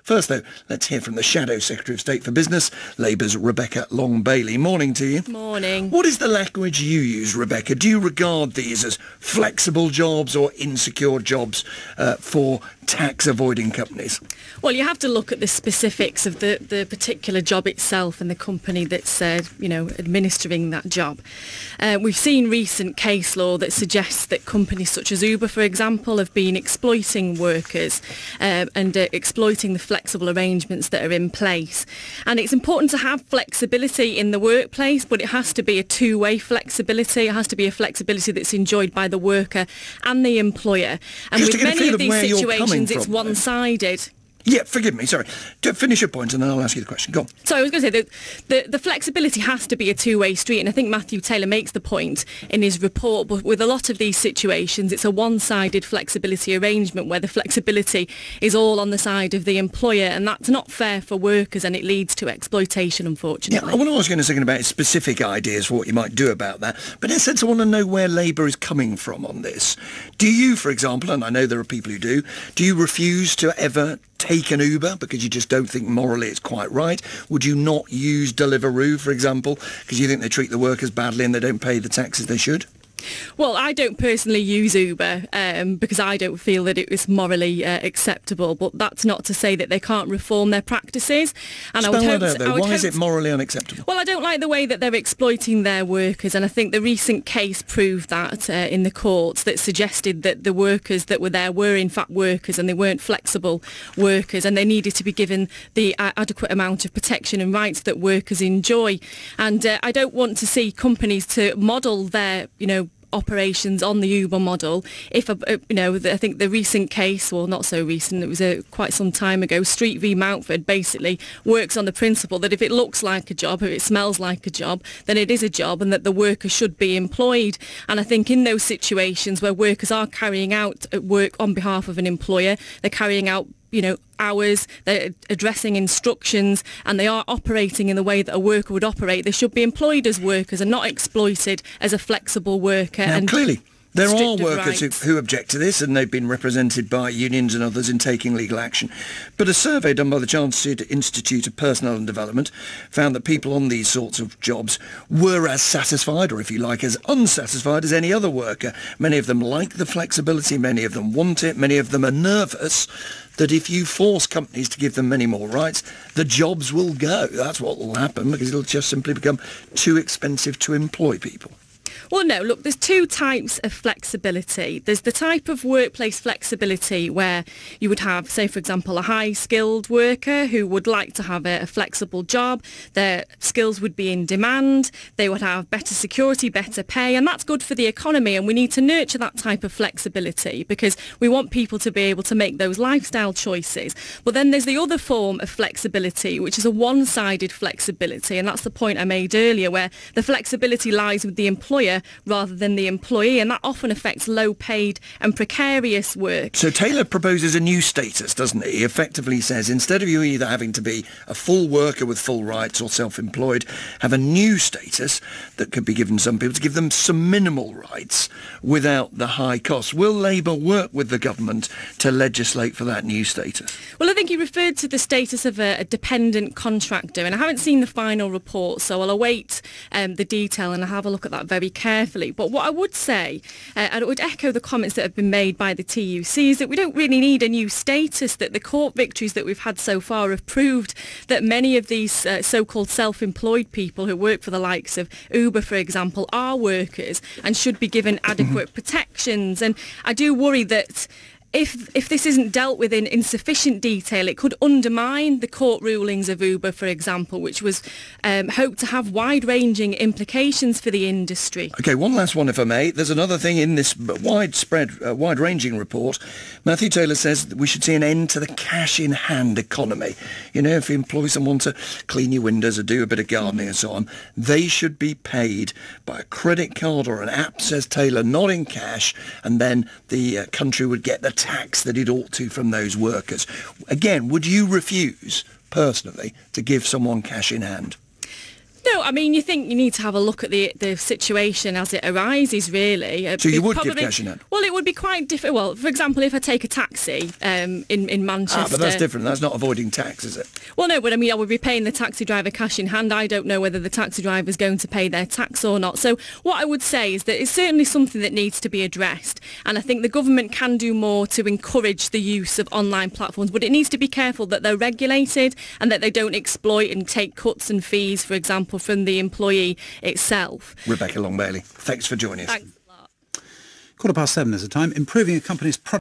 First, though, let's hear from the Shadow Secretary of State for Business, Labour's Rebecca Long-Bailey. Morning to you. Morning. What is the language you use, Rebecca? Do you regard these as flexible jobs or insecure jobs for tax-avoiding companies? Well, you have to look at the specifics of the particular job itself and the company that's, administering that job. We've seen recent case law that suggests that companies such as Uber, for example, have been exploiting workers and exploiting the flexible arrangements that are in place. And it's important to have flexibility in the workplace, but it has to be a two-way flexibility. It has to be a flexibility that's enjoyed by the worker and the employer. And with many of these situations, it's one-sided. Yeah, forgive me, sorry. Finish your point and then I'll ask you the question. Go on. So I was going to say the flexibility has to be a two-way street, and I think Matthew Taylor makes the point in his report, but with a lot of these situations it's a one-sided flexibility arrangement where the flexibility is all on the side of the employer, and that's not fair for workers and it leads to exploitation, unfortunately. Yeah, I want to ask you in a second about specific ideas for what you might do about that, but in a sense I want to know where Labour is coming from on this. Do you, for example, and I know there are people who do you refuse to ever take an Uber because you just don't think morally it's quite right? Would you not use Deliveroo, for example, because you think they treat the workers badly and they don't pay the taxes they should? Well, I don't personally use Uber because I don't feel that it was morally acceptable, but that's not to say that they can't reform their practices. And Spell that out, though. Why is it morally unacceptable? Well, I don't like the way that they're exploiting their workers, and I think the recent case proved that in the courts, that suggested that the workers that were there were in fact workers and they weren't flexible workers, and they needed to be given the adequate amount of protection and rights that workers enjoy. And I don't want to see companies to model their, operations on the Uber model. If I think the recent case, well, not so recent, it was quite some time ago, Street v Mountford basically works on the principle that if it looks like a job, if it smells like a job, then it is a job, and that the worker should be employed. And I think in those situations where workers are carrying out work on behalf of an employer, they're carrying out hours, they're addressing instructions, and they are operating in the way that a worker would operate, they should be employed as workers and not exploited as a flexible worker. Now, and clearly there are workers who object to this, and they've been represented by unions and others in taking legal action. But a survey done by the Chartered Institute of Personnel and Development found that people on these sorts of jobs were as satisfied, or if you like, as unsatisfied as any other worker. Many of them like the flexibility, many of them want it, many of them are nervous that if you force companies to give them many more rights, the jobs will go. That's what will happen, because it'll just simply become too expensive to employ people. Well, no, look, there's two types of flexibility. There's the type of workplace flexibility where you would have, say, for example, a high-skilled worker who would like to have a flexible job. Their skills would be in demand. They would have better security, better pay, and that's good for the economy. And we need to nurture that type of flexibility because we want people to be able to make those lifestyle choices. But then there's the other form of flexibility, which is a one-sided flexibility, and that's the point I made earlier, where the flexibility lies with the employer rather than the employee, and that often affects low-paid and precarious work. So Taylor proposes a new status, doesn't he? He effectively says instead of you either having to be a full worker with full rights or self-employed, have a new status that could be given to some people to give them some minimal rights without the high costs. Will Labour work with the government to legislate for that new status? Well, I think he referred to the status of a dependent contractor, and I haven't seen the final report, so I'll await the detail and I'll have a look at that very carefully. But what I would say, and it would echo the comments that have been made by the TUC, is that we don't really need a new status, that the court victories that we've had so far have proved that many of these so-called self-employed people who work for the likes of Uber, for example, are workers and should be given adequate protections. And I do worry that if this isn't dealt with in sufficient detail, it could undermine the court rulings of Uber, for example, which was hoped to have wide-ranging implications for the industry. OK, one last one, if I may. There's another thing in this wide-ranging report. Matthew Taylor says that we should see an end to the cash-in-hand economy. You know, if you employ someone to clean your windows or do a bit of gardening and so on, they should be paid by a credit card or an app, says Taylor, not in cash, and then the country would get the tax that it ought to from those workers. Again, would you refuse, personally, to give someone cash in hand? No, I mean, you think you need to have a look at the situation as it arises, really. So you would give cash in hand? Well, it would be quite different. Well, for example, if I take a taxi in Manchester... But that's different. That's not avoiding tax, is it? Well, no, but I mean, I would be paying the taxi driver cash in hand. I don't know whether the taxi driver is going to pay their tax or not. So what I would say is that it's certainly something that needs to be addressed. And I think the government can do more to encourage the use of online platforms, but it needs to be careful that they're regulated and that they don't exploit and take cuts and fees, for example, from the employee itself. Rebecca Long-Bailey, thanks for joining us. Thanks a lot. 7:15 is the time. Improving a company's product